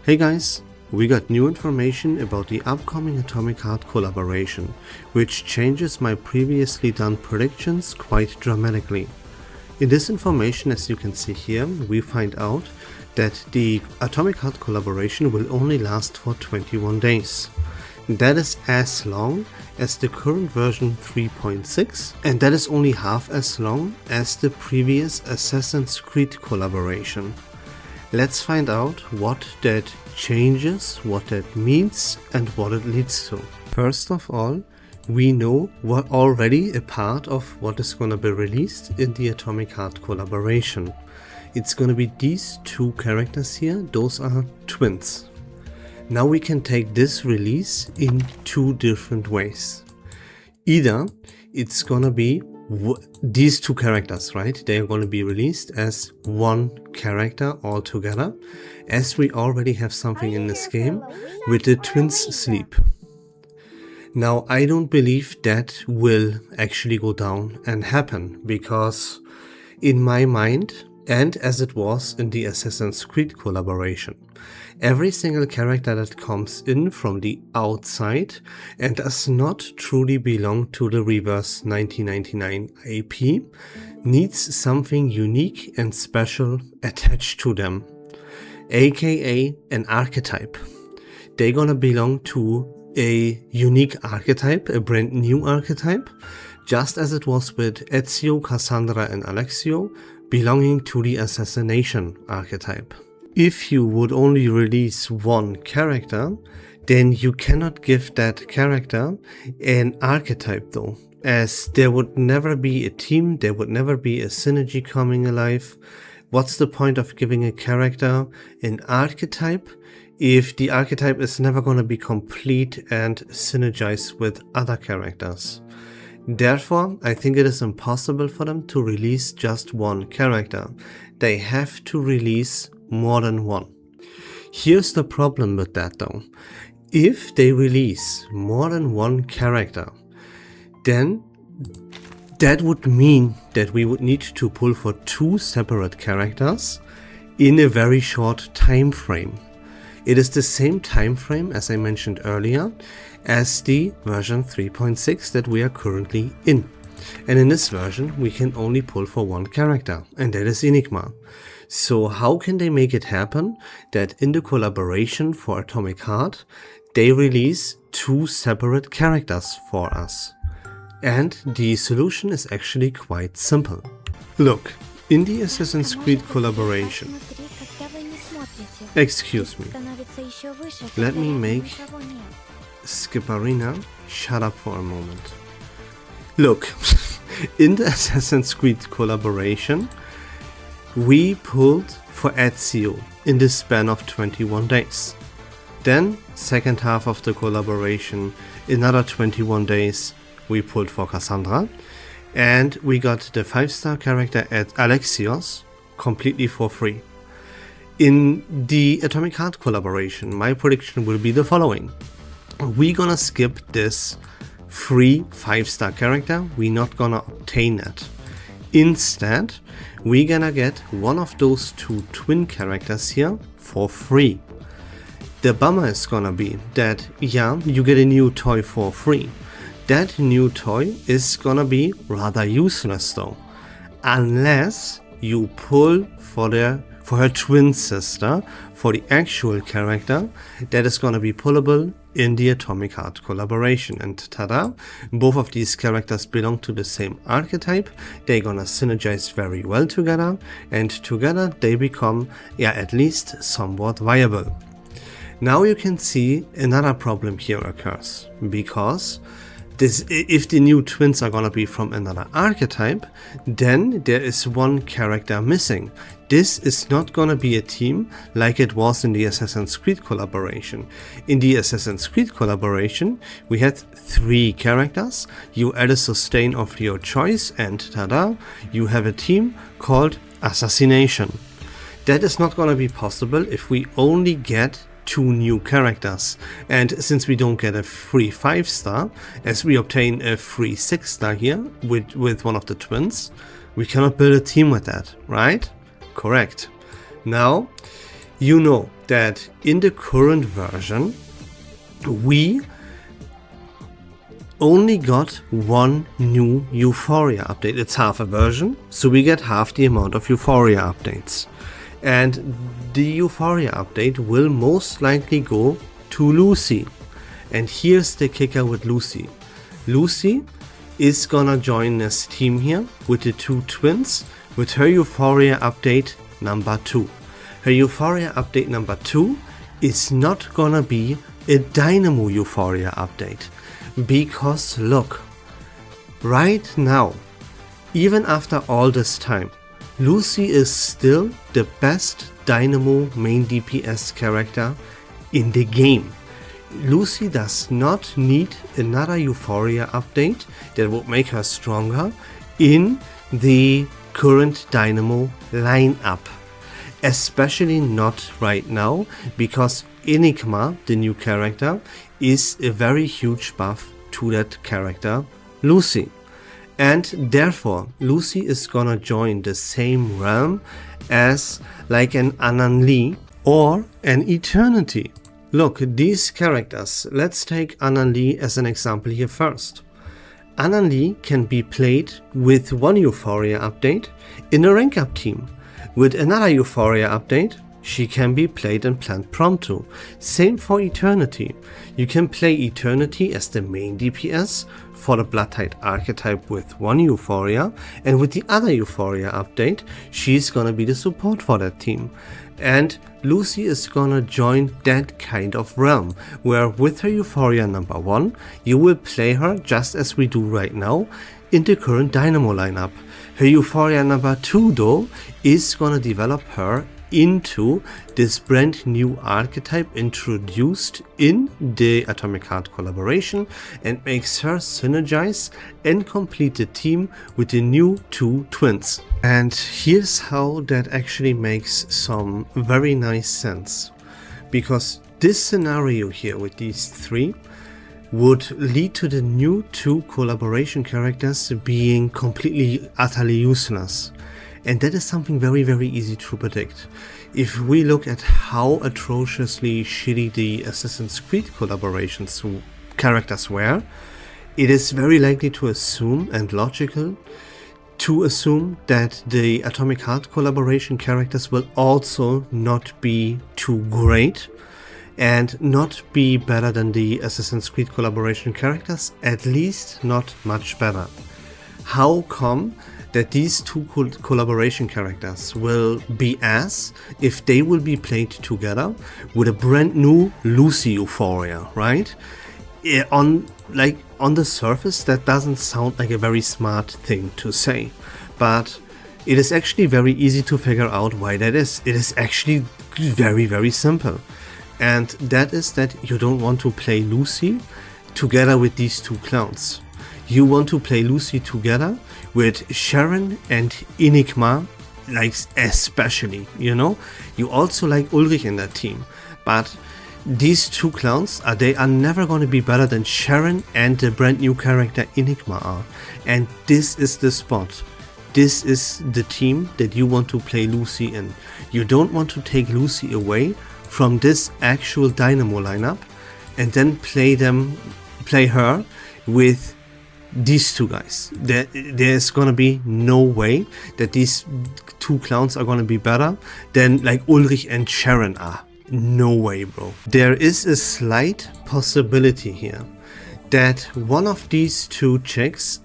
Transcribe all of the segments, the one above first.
Hey guys, we got new information about the upcoming Atomic Heart collaboration, which changes my previously done predictions quite dramatically. In this information, as you can see here, we find out that the Atomic Heart collaboration will only last for 21 days. That is as long as the current version 3.6, and that is only half as long as the previous Assassin's Creed collaboration. Let's find out what that changes, what that means, and what it leads to. First of all, we know what already a part of what is going to be released in the Atomic Heart collaboration. It's going to be these two characters here, those are twins. Now we can take this release in two different ways. Either it's going to be these two characters, right? They are going to be released as one character altogether, as we already have something in this game with the twins sleep. Now I don't believe that will actually go down and happen, because in my mind, and as it was in the Assassin's Creed collaboration, every single character that comes in from the outside and does not truly belong to the Reverse1999 IP needs something unique and special attached to them, aka an archetype. They're gonna belong to a unique archetype, a brand new archetype, just as it was with Ezio, Cassandra and Alexio belonging to the assassination archetype. If you would only release one character, then you cannot give that character an archetype though, as there would never be a team, there would never be a synergy coming alive. What's the point of giving a character an archetype if the archetype is never going to be complete and synergize with other characters? Therefore, I think it is impossible for them to release just one character. They have to release more than one. Here's the problem with that though. If they release more than one character, then that would mean that we would need to pull for two separate characters in a very short time frame. It is the same time frame, as I mentioned earlier, as the version 3.6 that we are currently in. And in this version we can only pull for one character, and that is Enigma. So how can they make it happen that in the collaboration for Atomic Heart they release two separate characters for us? And the solution is actually quite simple. Look, in the Assassin's Creed collaboration, excuse me, let me make Skipperina shut up for a moment. Look, in the Assassin's Creed collaboration, we pulled for Ezio in the span of 21 days. Then, second half of the collaboration, another 21 days, we pulled for Cassandra. And we got the 5-star character at Alexios completely for free. In the Atomic Heart collaboration, my prediction will be the following. We're gonna skip this free 5-star character, we're not gonna obtain it. Instead, we're gonna get one of those two twin characters here for free. The bummer is gonna be that, yeah, you get a new toy for free. That new toy is gonna be rather useless though, unless you pull for her twin sister, for the actual character that is gonna be pullable in the Atomic Heart collaboration. And tada, both of these characters belong to the same archetype, they're gonna synergize very well together, and together they become, yeah, at least somewhat viable. Now you can see another problem here occurs, because if the new twins are gonna be from another archetype, then there is one character missing. This is not gonna be a team like it was in the Assassin's Creed collaboration. In the Assassin's Creed collaboration, we had 3 characters, you add a sustain of your choice, and tada, you have a team called Assassination. That is not gonna be possible if we only get 2 new characters, and since we don't get a free 5-star, as we obtain a free 6-star here with one of the twins, we cannot build a team with that, right? Correct. Now, You know that in the current version, we only got one new Euphoria update. It's half a version, so we get half the amount of Euphoria updates. And the Euphoria update will most likely go to Lucy. And here's the kicker with Lucy. Lucy is gonna join this team here with the two twins with her Euphoria update number 2. Her Euphoria update number 2 is not gonna be a Dynamo Euphoria update. Because look, right now, even after all this time, Lucy is still the best Dynamo main DPS character in the game. Lucy does not need another Euphoria update that would make her stronger in the current Dynamo lineup. Especially not right now, because Enigma, the new character, is a very huge buff to that character, Lucy. And therefore, Lucy is gonna join the same realm as like an Ananli or an Eternity. Look, these characters, let's take Ananli as an example here first. Ananli can be played with one Euphoria update in a rank up team. With another Euphoria update, she can be played in Plant Prompto. Same for Eternity. You can play Eternity as the main DPS for the Bloodtide archetype with one Euphoria, and with the other Euphoria update, she's gonna be the support for that team. And Lucy is gonna join that kind of realm, where with her Euphoria number 1, you will play her just as we do right now in the current Dynamo lineup. Her Euphoria number 2 though is gonna develop her into this brand new archetype introduced in the Atomic Heart collaboration and makes her synergize and complete the team with the new two twins. And here's how that actually makes some very nice sense, because this scenario here with these three would lead to the new two collaboration characters being completely utterly useless. And that is something very, very easy to predict. If we look at how atrociously shitty the Assassin's Creed collaborations characters were, it is very likely to assume and logical to assume that the Atomic Heart collaboration characters will also not be too great and not be better than the Assassin's Creed collaboration characters, at least not much better. How come that these two collaboration characters will be as if they will be played together with a brand new Lucy Euphoria, right? On the surface, that doesn't sound like a very smart thing to say, but it is actually very easy to figure out why that is. It is actually very, very simple. And that is that you don't want to play Lucy together with these two clowns. You want to play Lucy together with Sharon and Enigma, like especially, you know? You also like Ulrich in that team, but these two clowns, they are never going to be better than Sharon and the brand new character Enigma are. And this is the spot. This is the team that you want to play Lucy in. You don't want to take Lucy away from this actual Dynamo lineup and then play her with these two guys. There's gonna be no way that these two clowns are gonna be better than like Ulrich and Sharon are. No way, bro. There is a slight possibility here that one of these two chicks,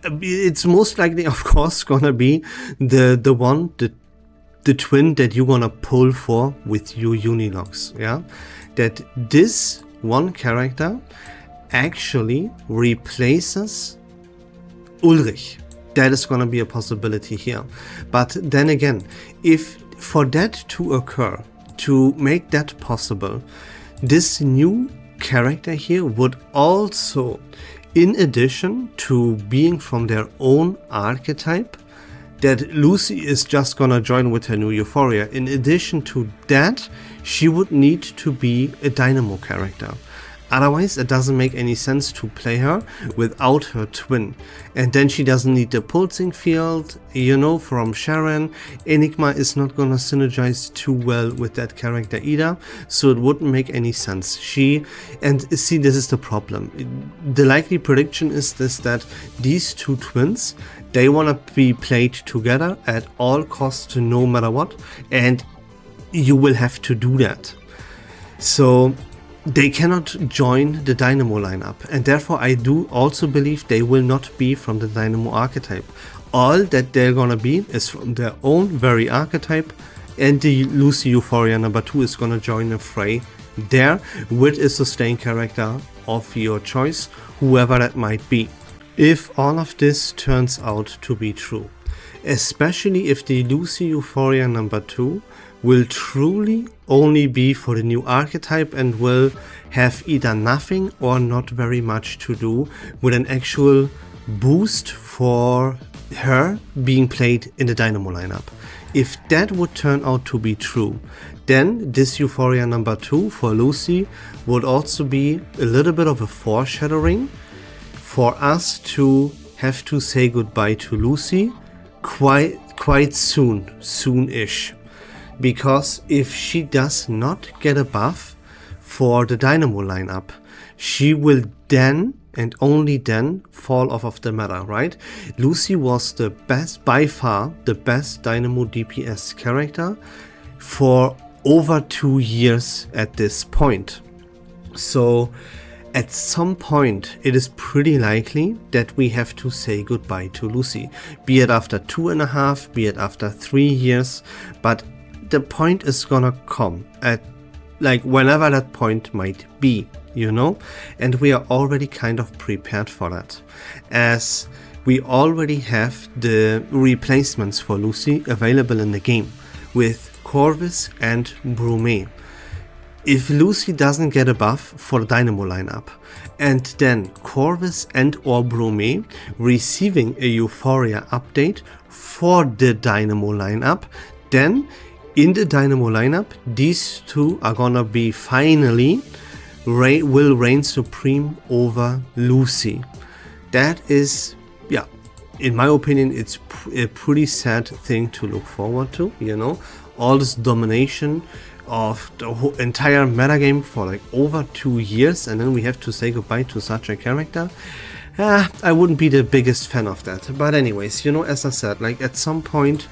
it's most likely of course gonna be the twin that you're gonna pull for with your Unilocks, yeah? That this one character actually replaces Ulrich. That is gonna be a possibility here. But then again, if for that to occur, to make that possible, this new character here would also, in addition to being from their own archetype, that Lucy is just gonna join with her new Euphoria. In addition to that, she would need to be a Dynamo character. Otherwise, it doesn't make any sense to play her without her twin. And then she doesn't need the pulsing field, you know, from Sharon. Enigma is not gonna synergize too well with that character either, so it wouldn't make any sense. And see, this is the problem. The likely prediction is this, that these two twins, they wanna be played together at all costs, no matter what, and you will have to do that. So they cannot join the Dynamo lineup, and therefore I do also believe they will not be from the Dynamo archetype. All that they're gonna be is from their own very archetype, and the Lucy Euphoria number 2 is gonna join the fray there with a sustained character of your choice, whoever that might be. If all of this turns out to be true, especially if the Lucy Euphoria number 2 will truly only be for the new archetype and will have either nothing or not very much to do with an actual boost for her being played in the Dynamo lineup. If that would turn out to be true, then this Euphoria number 2 for Lucy would also be a little bit of a foreshadowing for us to have to say goodbye to Lucy quite soon-ish. Because if she does not get a buff for the Dynamo lineup, she will then and only then fall off of the meta, right? Lucy was the best, by far the best Dynamo DPS character for over 2 years at this point. So at some point it is pretty likely that we have to say goodbye to Lucy, be it after 2.5, be it after 3 years, but the point is gonna come at like whenever that point might be, you know, and we are already kind of prepared for that, as we already have the replacements for Lucy available in the game with Corvus and Brume. If Lucy doesn't get a buff for the Dynamo lineup, and then Corvus and or Brume receiving a Euphoria update for the Dynamo lineup, then in the Dynamo lineup, these two are gonna be finally will reign supreme over Lucy. That is, yeah, in my opinion, it's a pretty sad thing to look forward to, you know, all this domination of the whole entire metagame for like over 2 years, and then we have to say goodbye to such a character. I wouldn't be the biggest fan of that, but anyways, you know, as I said, like at some point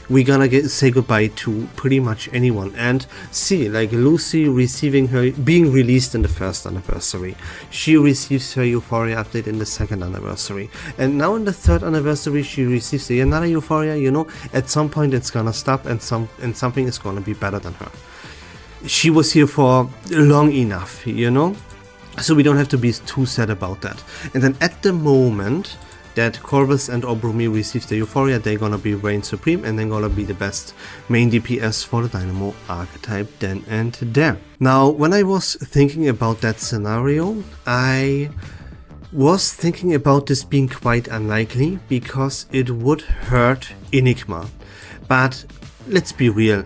we're gonna say goodbye to pretty much anyone. And see, like Lucy receiving her, being released in the 1st anniversary, she receives her Euphoria update in the 2nd anniversary, and now in the 3rd anniversary she receives another Euphoria. You know, at some point it's gonna stop, and something is gonna be better than her. She was here for long enough, you know, so we don't have to be too sad about that. And then at the moment that Corvus and or Brume receives the Euphoria, they're gonna be reign supreme, and they're gonna be the best main DPS for the Dynamo archetype then and there. Now, when I was thinking about that scenario, I was thinking about this being quite unlikely because it would hurt Enigma. But let's be real,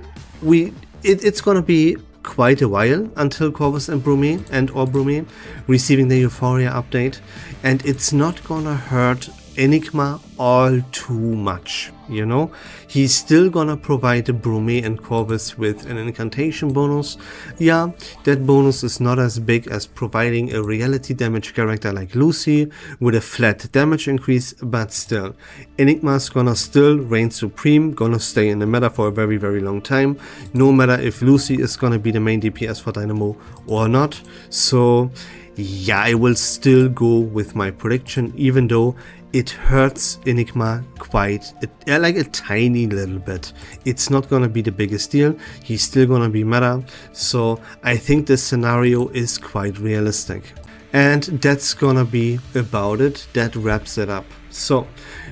it's gonna be quite a while until Corvus and Brume and or Brume receiving the Euphoria update, and it's not gonna hurt Enigma all too much, you know. He's still gonna provide Brume and Corvus with an incantation bonus. Yeah, that bonus is not as big as providing a reality damage character like Lucy with a flat damage increase, but still, Enigma's gonna still reign supreme, gonna stay in the meta for a very, very long time, no matter if Lucy is gonna be the main DPS for Dynamo or not. So yeah, I will still go with my prediction, even though it hurts Enigma quite like a tiny little bit. It's not gonna be the biggest deal. He's still gonna be meta, so I think this scenario is quite realistic. And that's gonna be about it. That wraps it up. So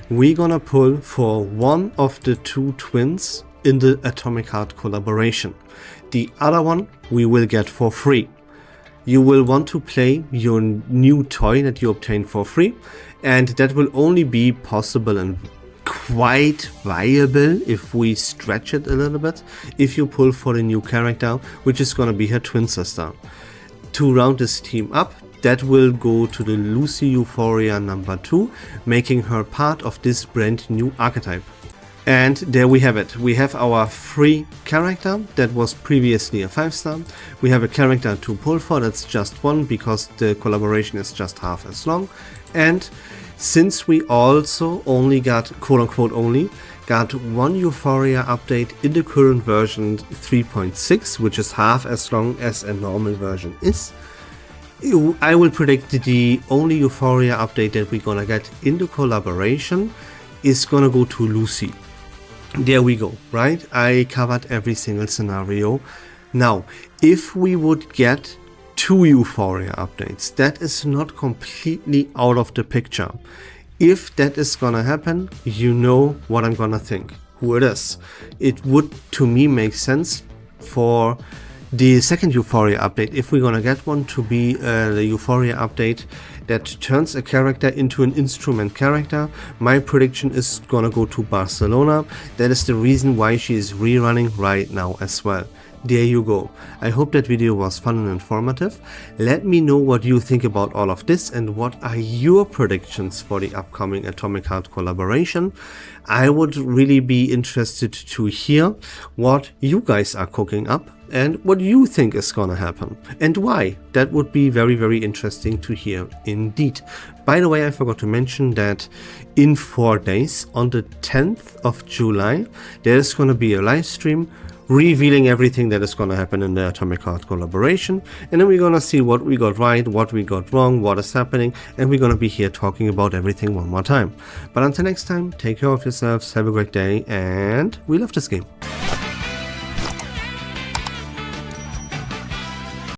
we're gonna pull for one of the two twins in the Atomic Heart collaboration. The other one we will get for free. You will want to play your new toy that you obtain for free, and that will only be possible and quite viable if we stretch it a little bit, if you pull for the new character, which is gonna be her twin sister. To round this team up, that will go to the Lucy Euphoria number 2, making her part of this brand new archetype. And there we have it. We have our free character that was previously a 5-star. We have a character to pull for, that's just 1 because the collaboration is just half as long. And since we also only got, quote-unquote only, got one Euphoria update in the current version 3.6, which is half as long as a normal version is, I will predict the only Euphoria update that we're gonna get in the collaboration is gonna go to Lucy. There we go, right? I covered every single scenario. Now, if we would get 2 Euphoria updates, that is not completely out of the picture. If that is gonna happen, you know what I'm gonna think, who it is. It would, to me, make sense for the second Euphoria update, if we're gonna get one, to be the Euphoria update that turns a character into an instrument character. My prediction is gonna go to Barcelona. That is the reason why she is rerunning right now as well. There you go. I hope that video was fun and informative. Let me know what you think about all of this and what are your predictions for the upcoming Atomic Heart collaboration. I would really be interested to hear what you guys are cooking up and what you think is gonna happen and why. That would be very, very interesting to hear indeed. By the way, I forgot to mention that in 4 days, on the 10th of July, there's gonna be a live stream revealing everything that is going to happen in the Atomic Heart collaboration, and then we're going to see what we got right, what we got wrong, what is happening, and we're going to be here talking about everything one more time. But until next time, take care of yourselves, have a great day, and we love this game.